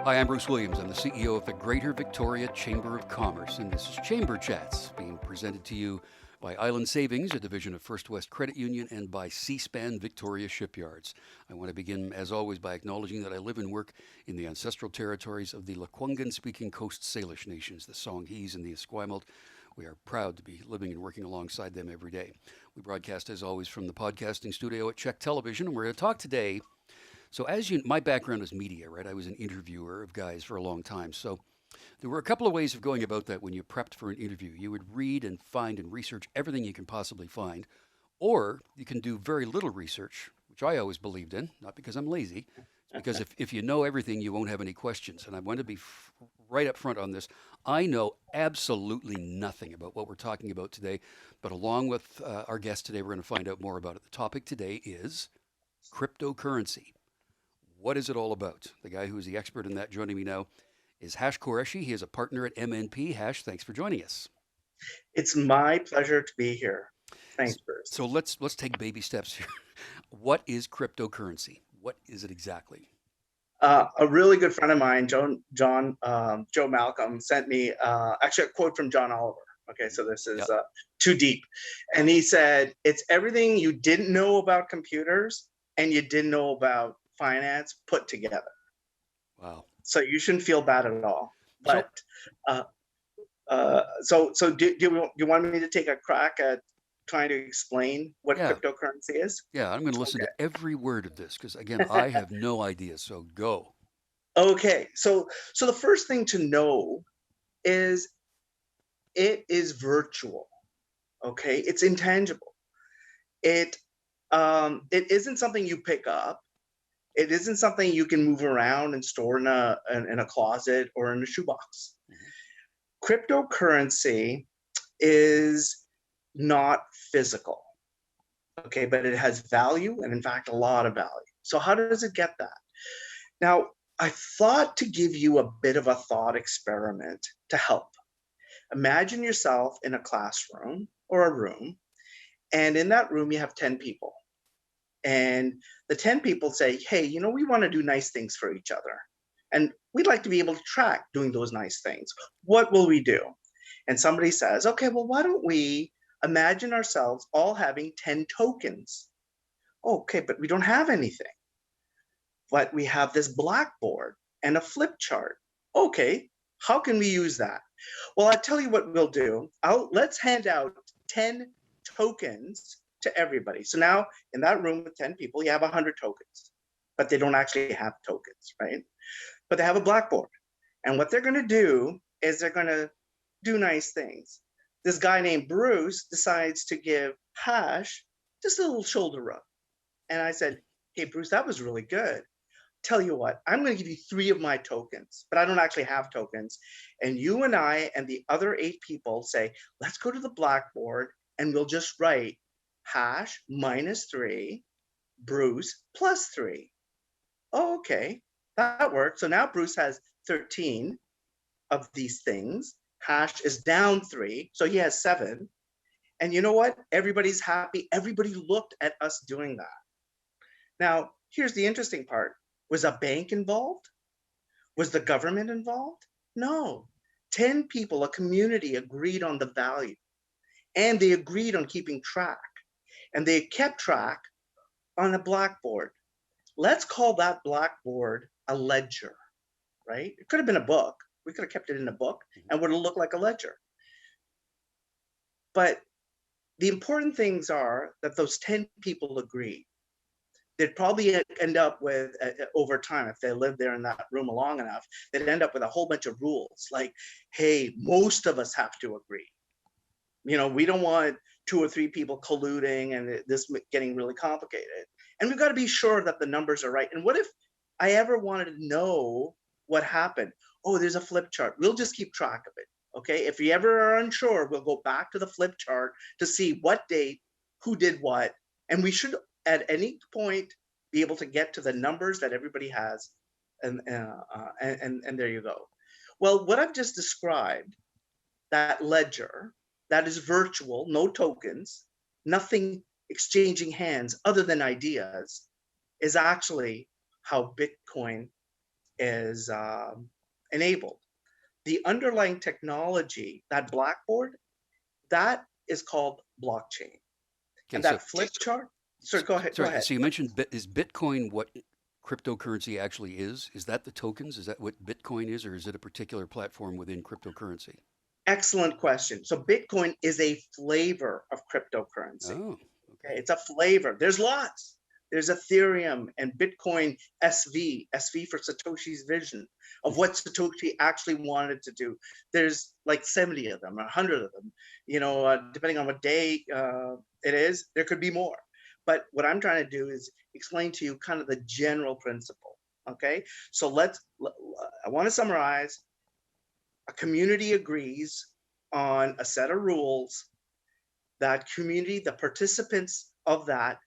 Hi, I'm Bruce Williams. I'm the CEO of the Greater Victoria Chamber of Commerce, and this is Chamber Chats, being presented to you by Island Savings, a division of First West Credit Union, and by C-SPAN Victoria Shipyards. I want to begin, as always, by acknowledging that I live and work in the ancestral territories of the Lekwungen-speaking Coast Salish nations, the Songhees and the Esquimalt. We are proud to be living and working alongside them every day. We broadcast, as always, from the podcasting studio at Czech Television, and we're going to talk today. So my background is media, right? I was an interviewer of guys for a long time. So there were a couple of ways of going about that when you prepped for an interview. You would read and find and research everything you can possibly find, or you can do very little research, which I always believed in, not because I'm lazy. It's because if you know everything, you won't have any questions. And I want to be right up front on this. I know absolutely nothing about what we're talking about today, but along with our guest today, we're going to find out more about it. The topic today is cryptocurrency. What is it all about? The guy who is the expert in that joining me now is Hash Qureshi. He is a partner at MNP. Hash, thanks for joining us. It's my pleasure to be here. Thanks, Bruce. So let's take baby steps here. What is cryptocurrency? What is it exactly? A really good friend of mine, Joe Malcolm, sent me actually a quote from John Oliver. Okay, so this is too deep. And he said, it's everything you didn't know about computers and you didn't know about finance put together. Wow. So you shouldn't feel bad at all. But so do you want me to take a crack at trying to explain what cryptocurrency is? Yeah, I'm going to listen to every word of this because, again, I have no idea. So go. Okay, so the first thing to know is it is virtual. Okay, it's intangible. It isn't something you pick up. It isn't something you can move around and store in a closet or in a shoebox. Mm-hmm. Cryptocurrency is not physical, okay, but it has value, and in fact, a lot of value. So how does it get that? Now, I thought to give you a bit of a thought experiment to help. Imagine yourself in a classroom or a room, and in that room, you have 10 people. And the 10 people say, hey, we want to do nice things for each other. And we'd like to be able to track doing those nice things. What will we do? And somebody says, okay, well, why don't we imagine ourselves all having 10 tokens? Okay, but we don't have anything. But we have this blackboard and a flip chart. Okay, how can we use that? Well, I'll tell you what we'll do. Let's hand out 10 tokens to everybody. So now in that room with 10 people, you have 100 tokens, but they don't actually have tokens, right? But they have a blackboard. And what they're going to do is they're going to do nice things. This guy named Bruce decides to give Hash just a little shoulder rub. And I said, hey, Bruce, that was really good. Tell you what, I'm going to give you 3 of my tokens, but I don't actually have tokens. And you and I and the other 8 people say, let's go to the blackboard and we'll just write Hash -3, Bruce +3. Oh, okay, that worked. So now Bruce has 13 of these things. Hash is down 3, so he has 7. And you know what? Everybody's happy. Everybody looked at us doing that. Now, here's the interesting part. Was a bank involved? Was the government involved? No. 10 people, a community, agreed on the value. And they agreed on keeping track. And they kept track on a blackboard. Let's call that blackboard a ledger, right? It could have been a book. We could have kept it in a book and would have looked like a ledger. But the important things are that those 10 people agreed. They'd probably end up with, over time, if they lived there in that room long enough, they'd end up with a whole bunch of rules like, hey, most of us have to agree. We don't want 2 or 3 people colluding and this getting really complicated. And we've got to be sure that the numbers are right. And what if I ever wanted to know what happened? Oh, there's a flip chart. We'll just keep track of it. Okay. If we ever are unsure, we'll go back to the flip chart to see what date, who did what. And we should at any point be able to get to the numbers that everybody has. And there you go. Well, what I've just described, that ledger, that is virtual, no tokens, nothing exchanging hands other than ideas, is actually how Bitcoin is enabled. The underlying technology, that blackboard, that is called blockchain. Okay, And so that flip chart, sorry, go ahead, go sorry. ahead. So you mentioned is Bitcoin what cryptocurrency actually is? Is that the tokens? Is that what Bitcoin is, or is it a particular platform within cryptocurrency? Excellent question. So Bitcoin is a flavor of cryptocurrency. Oh, Okay, okay. it's a flavor. There's lots. There's Ethereum and Bitcoin SV for Satoshi's vision of what Satoshi actually wanted to do. There's like 70 of them, 100 of them. Depending on what day it is, there could be more. But what I'm trying to do is explain to you kind of the general principle. Okay, so I want to summarize. A community agrees on a set of rules. That community, the participants of that,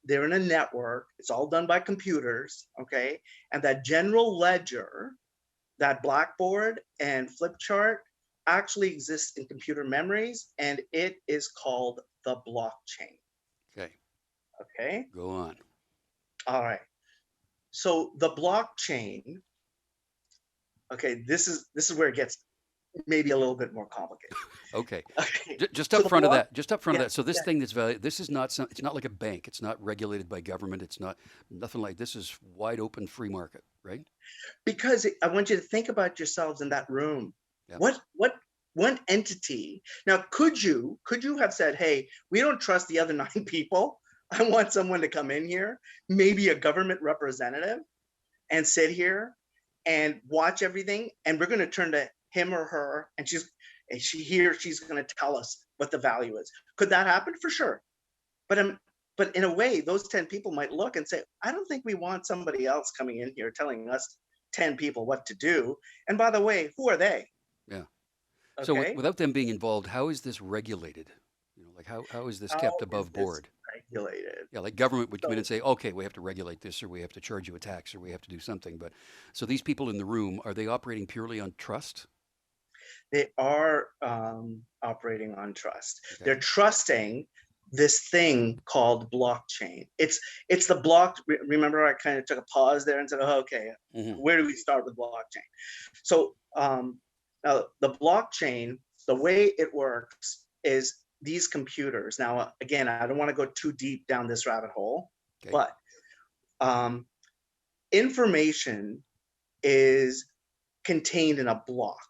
they're in a network. It's all done by computers, okay? And that general ledger, that blackboard and flip chart actually exists in computer memories, and it is called the blockchain. Okay. Okay. Go on. All right. So the blockchain, okay, this is where it gets maybe a little bit more complicated. Okay. Okay. Just So up the front of block, that, just up front of yeah, that. So this yeah. thing that's valued, this is not some, it's not like a bank. It's not regulated by government. It's not nothing like this is wide open free market, right? Because I want you to think about yourselves in that room. Yeah. What one entity? Now, could you have said, "Hey, we don't trust the other 9 people. I want someone to come in here, maybe a government representative, and sit here and watch everything, and we're going to turn to him or her, and she's going to tell us what the value is." Could that happen? For sure. But but in a way, those 10 people might look and say, I don't think we want somebody else coming in here telling us 10 people what to do. And by the way, who are they? Yeah. So Okay. without them being involved, how is this regulated? Like how is this How kept is above this board? regulated? Yeah, like government would come in So and say, okay, we have to regulate this, or we have to charge you a tax, or we have to do something. But so these people in the room, are they operating purely on trust? they are operating on trust. Okay. They're trusting this thing called blockchain. It's the block. Remember, I kind of took a pause there and said, oh, okay, Hmm. where do we start with blockchain? So now the blockchain, the way it works is these computers. Now, again, I don't want to go too deep down this rabbit hole, Okay. but um, information is contained in a block.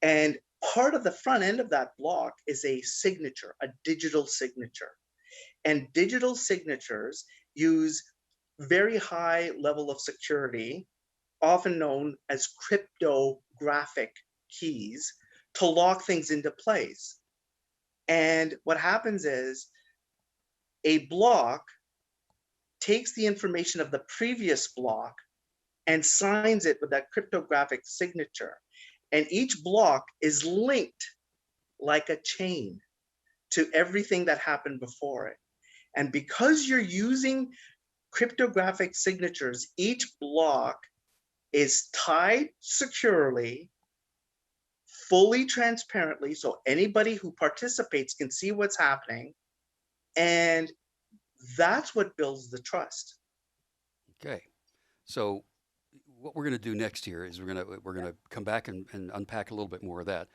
And part of the front end of that block is a signature, a digital signature. And digital signatures use very high level of security, often known as cryptographic keys, to lock things into place. And what happens is a block takes the information of the previous block and signs it with that cryptographic signature. And each block is linked like a chain to everything that happened before it. And because you're using cryptographic signatures, each block is tied securely, fully transparently, so anybody who participates can see what's happening. And that's what builds the trust. Okay. So what we're going to do next here is we're going to come back and unpack a little bit more of that.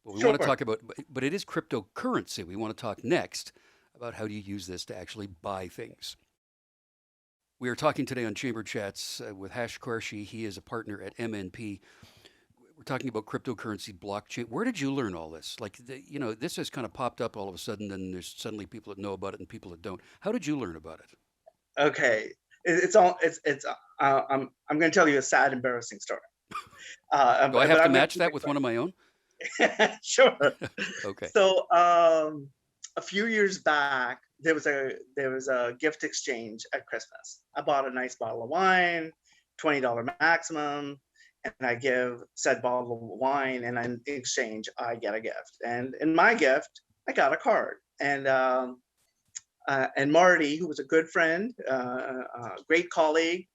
But we want to Sure. talk about, but it is cryptocurrency. We want to talk next about how do you use this to actually buy things. We are talking today on Chamber Chats with Hash Qureshi. He is a partner at MNP. We're talking about cryptocurrency, blockchain. Where did you learn all this? Like, this has kind of popped up all of a sudden, and there's suddenly people that know about it and people that don't. How did you learn about it? Okay. It's all it's I'm going to tell you a sad, embarrassing story. Do I But have to I'm going to match keep that it with one of my own? quick. Sure. Okay. So a few years back, there was a gift exchange at Christmas. I bought a nice bottle of wine, $20 maximum, and I give said bottle of wine, and in exchange, I get a gift. And in my gift, I got a card. And Marty, who was a good friend, a great colleague,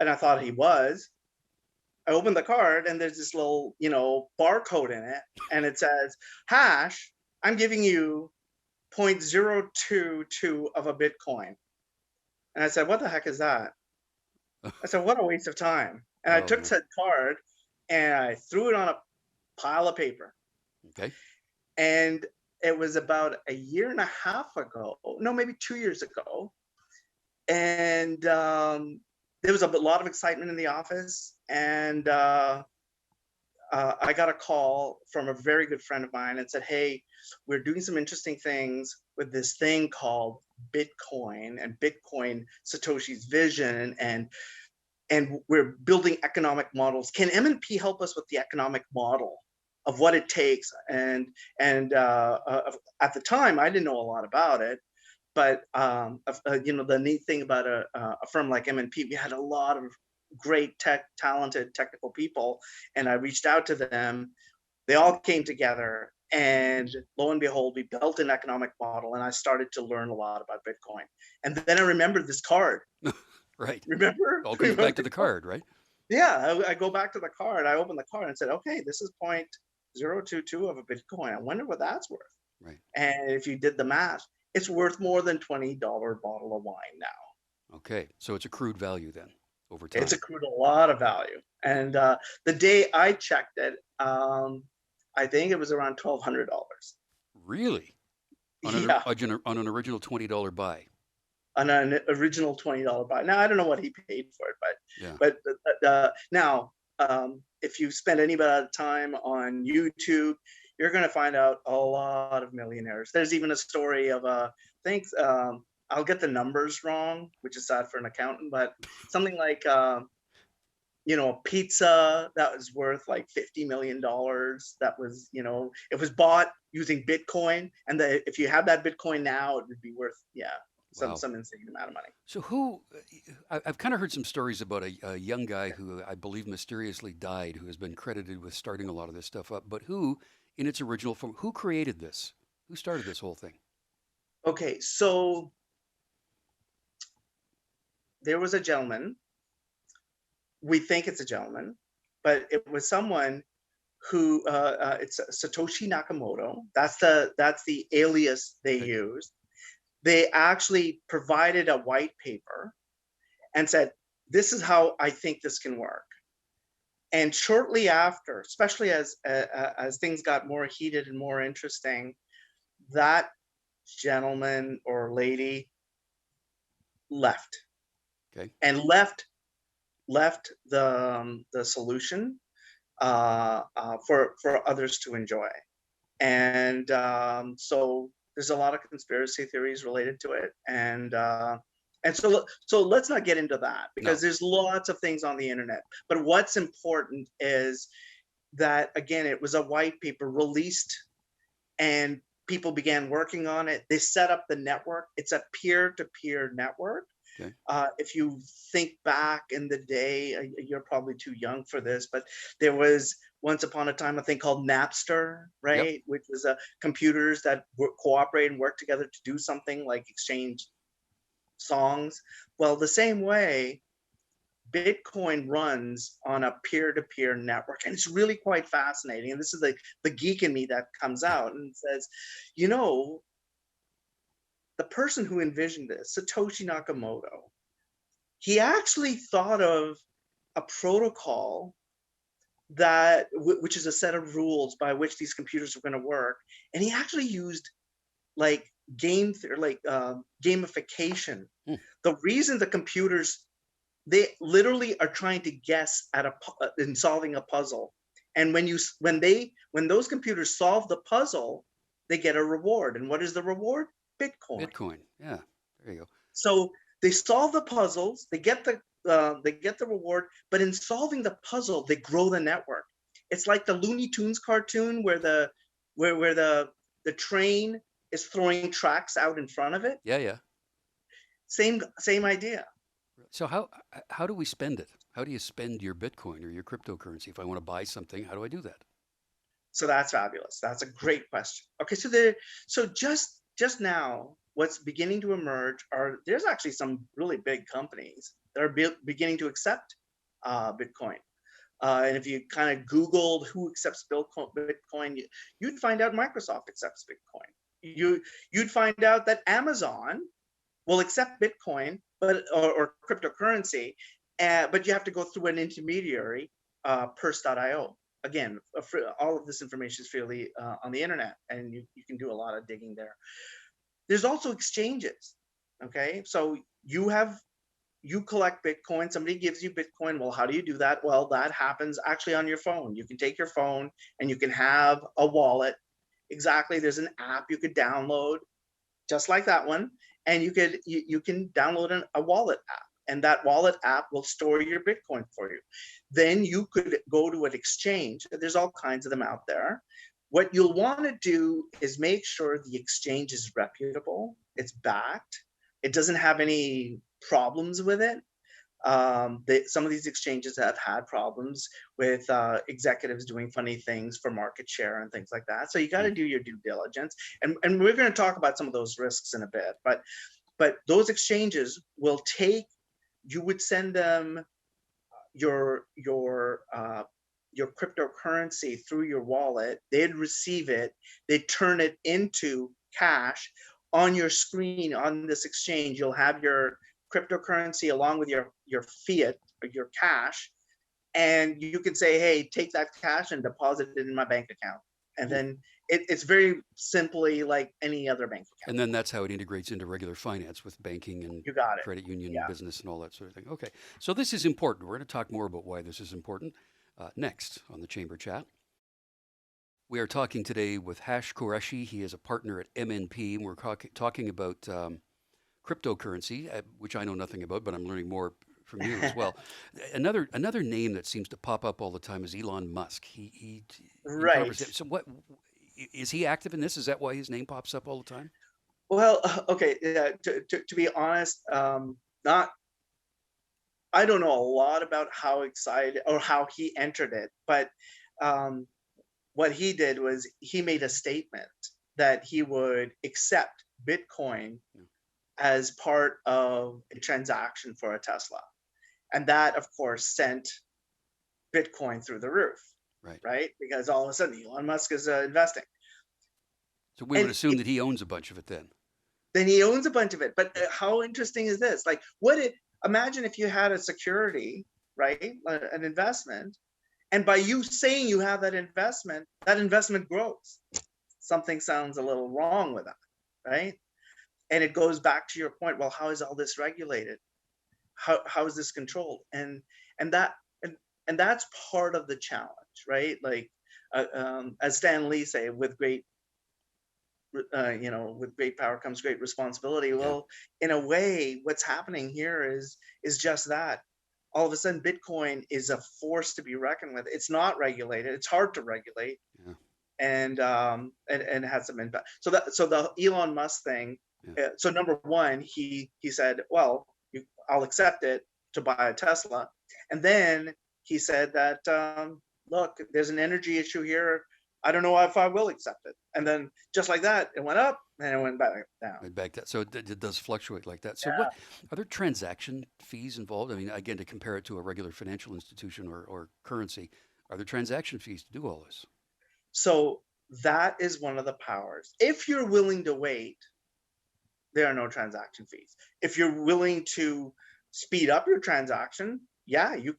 and I thought he was. I opened the card, and there's this little, barcode in it, and it says, "Hash, I'm giving you 0.022 of a Bitcoin." And I said, "What the heck is that?" I said, what a waste of time. And I Oh, took no. said card and I threw it on a pile of paper. Okay. And it was about a year and a half ago, no, maybe 2 years ago. And there was a lot of excitement in the office. And I got a call from a very good friend of mine and said, hey, we're doing some interesting things with this thing called Bitcoin and Bitcoin Satoshi's vision. And we're building economic models. Can M&P help us with the economic model of what it takes? And at the time, I didn't know a lot about it, but the neat thing about a firm like M&P, we had a lot of great talented technical people, and I reached out to them. They all came together, and lo and behold, we built an economic model, and I started to learn a lot about Bitcoin. And then I remembered this card. Right. Remember? All comes Remember back to the the card? card, right? Yeah, I go back to the card. I open the card and said, okay, this is 0.022 of a Bitcoin. I wonder what that's worth. Right. And if you did the math, it's worth more than $20 bottle of wine now. Okay. So it's accrued value then over It's time. accrued a lot of value. And the day I checked it, I think it was around $1,200. Really? Yeah, On an original $20 buy. on an original $20 buy. Now I don't know what he paid for it, Yeah. but now if you spend any bit of time on YouTube, you're going to find out a lot of millionaires. There's even a story of thanks. I'll get the numbers wrong, which is sad for an accountant, but something like a pizza that was worth like $50 million. That was, it was bought using Bitcoin, and if you had that Bitcoin now, it would be worth, yeah, some Wow. some insane amount of money. So I've kind of heard some stories about a young guy who I believe mysteriously died, who has been credited with starting a lot of this stuff up, but who, in its original form, who created this? Who started this whole thing? Okay, so there was a gentleman. We think it's a gentleman, but it was someone who it's Satoshi Nakamoto. That's the alias they Okay. used. They actually provided a white paper and said, "This is how I think this can work." And shortly after, especially as things got more heated and more interesting, that gentleman or lady left Okay. and left the solution for others to enjoy. And so there's a lot of conspiracy theories related to it, and so let's not get into that because No. there's lots of things on the internet. But what's important is that, again, it was a white paper released, and people began working on it. They set up the network. It's a peer-to-peer network. Okay. If you think back in the day, you're probably too young for this, but there was once upon a time a thing called Napster, Yep. right? Which was computers that cooperate and work together to do something like exchange songs. Well, the same way, Bitcoin runs on a peer-to-peer network, and it's really quite fascinating. And this is the geek in me that comes out and says, you know, the person who envisioned this, Satoshi Nakamoto, he actually thought of a protocol which is a set of rules by which these computers were going to work, and he actually used like gamification. Hmm. The reason the computers, they literally are trying to guess in solving a puzzle, and when those computers solve the puzzle, they get a reward. And what is the reward? Bitcoin. Bitcoin. Yeah. There you go. So they solve the puzzles, they get the reward, but in solving the puzzle, they grow the network. It's like the Looney Tunes cartoon where the train is throwing tracks out in front of it. Yeah. Yeah. Same idea. So how do we spend it? How do you spend your Bitcoin or your cryptocurrency? If I want to buy something, how do I do that? So that's fabulous. That's a great question. Okay, so just now, what's beginning to emerge there's actually some really big companies that are beginning to accept Bitcoin. And if you kind of Googled who accepts Bitcoin, you'd find out Microsoft accepts Bitcoin. You'd find out that Amazon will accept Bitcoin, or cryptocurrency, But you have to go through an intermediary, purse.io. Again, all of this information is freely on the internet, and you can do a lot of digging there. There's also exchanges. Okay, so you collect Bitcoin. Somebody gives you Bitcoin. Well, how do you do that? Well, that happens actually on your phone. You can take your phone and you can have a wallet. Exactly. There's an app you could download, just like that one, and you can download a wallet app, and that wallet app will store your Bitcoin for you. Then you could go to an exchange. There's all kinds of them out there. What you'll want to do is make sure the exchange is reputable, it's backed, it doesn't have any problems with it. Some of these exchanges have had problems with executives doing funny things for market share and things like that. So you got to do your due diligence, and we're going to talk about some of those risks in a bit. But those exchanges will take. You would send them your cryptocurrency through your wallet. They'd receive it. They'd turn it into cash on your screen on this exchange. You'll have your cryptocurrency along with your fiat or your cash, and you can say, hey, take that cash and deposit it in my bank account. And then it's very simply like any other bank account. And then that's how it integrates into regular finance with banking and You got it. credit union Yeah. business and all that sort of thing. Okay, so this is important. We're going to talk more about why this is important next on the Chamber Chat. We are talking today with Hash Qureshi. He is a partner at MNP, and we're talking about cryptocurrency, which I know nothing about, but I'm learning more from you as well. Another name that seems to pop up all the time is Elon Musk. He Right. So what is he active in this? Is that why his name pops up all the time? Well, okay. To be honest, not. I don't know a lot about how excited or how he entered it, but what he did was he made a statement that he would accept Bitcoin as part of a transaction for a Tesla. And that, of course, sent Bitcoin through the roof, right? Because all of a sudden Elon Musk is investing. So we would assume that he owns a bunch of it then. Then he owns a bunch of it. But how interesting is this? Like, imagine if you had a security, right? An investment, and by you saying you have that investment grows. Something sounds a little wrong with that, right? And it goes back to your point. Well, how is all this regulated? How is this controlled? And that's part of the challenge, right? Like as Stan Lee say, with great power comes great responsibility. Well, in a way, what's happening here is just that. All of a sudden, Bitcoin is a force to be reckoned with. It's not regulated. It's hard to regulate, and has some impact. So the Elon Musk thing. So number one, he said, well, I'll accept it to buy a Tesla, and then he said that look, there's an energy issue here. I don't know if I will accept it. And then just like that, it went up and it went back down. Went back down. So it does fluctuate like that. So what are there transaction fees involved? I mean, again, to compare it to a regular financial institution or currency, are there transaction fees to do all this? So that is one of the powers. If you're willing to wait, there are no transaction fees. If you're willing to speed up your transaction, you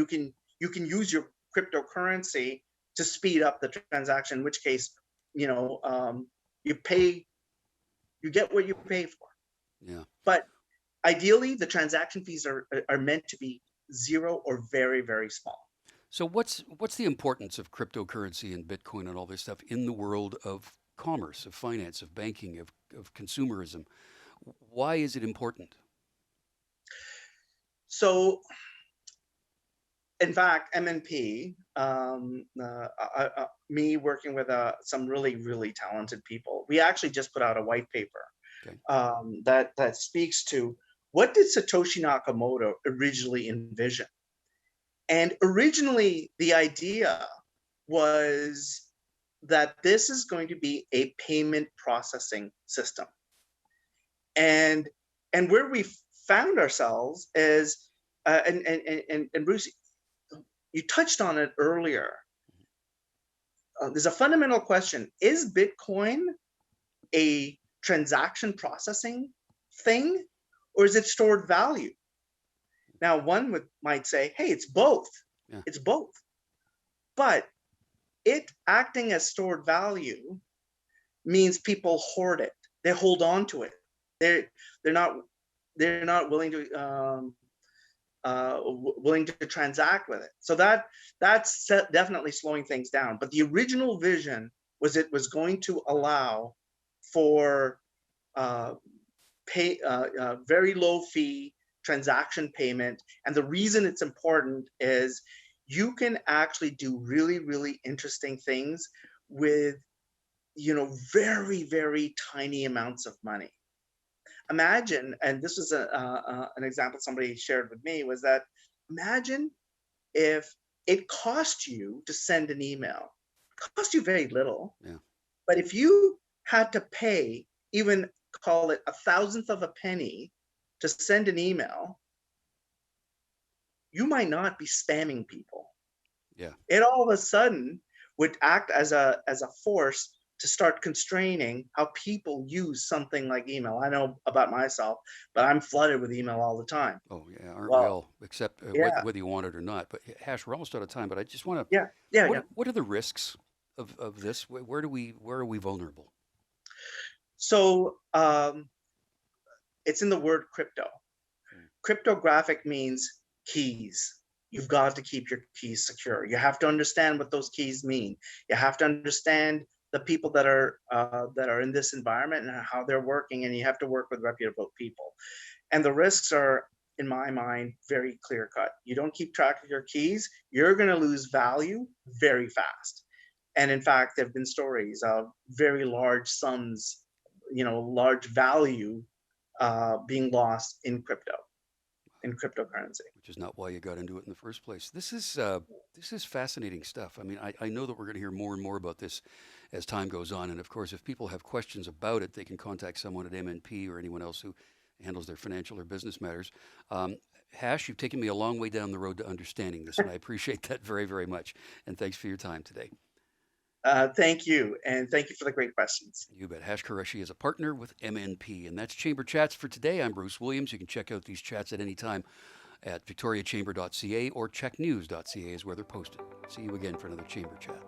can use your cryptocurrency to speed up the transaction, in which case, you get what you pay for. Yeah. But ideally, the transaction fees are meant to be zero or very, very small. So what's the importance of cryptocurrency and Bitcoin and all this stuff in the world of commerce, of finance, of banking, of consumerism? Why is it important? So, in fact, MNP, me working with some really, really talented people, we actually just put out a white paper that speaks to what did Satoshi Nakamoto originally envision. And originally, the idea was that this is going to be a payment processing system. And where we found ourselves is, and Bruce, you touched on it earlier. There's a fundamental question. Is Bitcoin a transaction processing thing, or is it stored value? Now, might say, hey, it's both. Yeah. It's both. But it acting as stored value means people hoard it. They hold on to it. They're they're not they're not willing to willing to transact with it. So that's definitely slowing things down. But the original vision was it was going to allow for uh, very low fee transaction payment. And the reason it's important is you can actually do really, really interesting things with, very, very tiny amounts of money. Imagine, and this was an example somebody shared with me, was that imagine if it cost you to send an email. It cost you very little, Yeah. but if you had to pay, even call it a thousandth of a penny to send an email, you might not be spamming people. Yeah. It all of a sudden would act as a force to start constraining how people use something like email. I know about myself, but I'm flooded with email all the time. Oh, yeah. Aren't we Well, all? Except yeah, whether you want it or not. But Hash, we're almost out of time. But I just want to. yeah, yeah, yeah. What are the risks of this? Where are we vulnerable? So it's in the word crypto. Mm. Cryptographic means keys. You've got to keep your keys secure. You have to understand what those keys mean. You have to understand the people that are in this environment and how they're working, and you have to work with reputable people. And the risks are, in my mind, very clear cut. You don't keep track of your keys, you're going to lose value very fast. And in fact, there have been stories of very large sums, large value being lost in cryptocurrency. Which is not why you got into it in the first place. This is fascinating stuff. I mean, I know that we're going to hear more and more about this as time goes on. And of course, if people have questions about it, they can contact someone at MNP or anyone else who handles their financial or business matters. Hash, you've taken me a long way down the road to understanding this, and I appreciate that very, very much. And thanks for your time today. Thank you, and thank you for the great questions. You bet. Hash Qureshi is a partner with MNP, and that's Chamber Chats for today. I'm Bruce Williams. You can check out these chats at any time at victoriachamber.ca or checknews.ca is where they're posted. See you again for another Chamber Chat.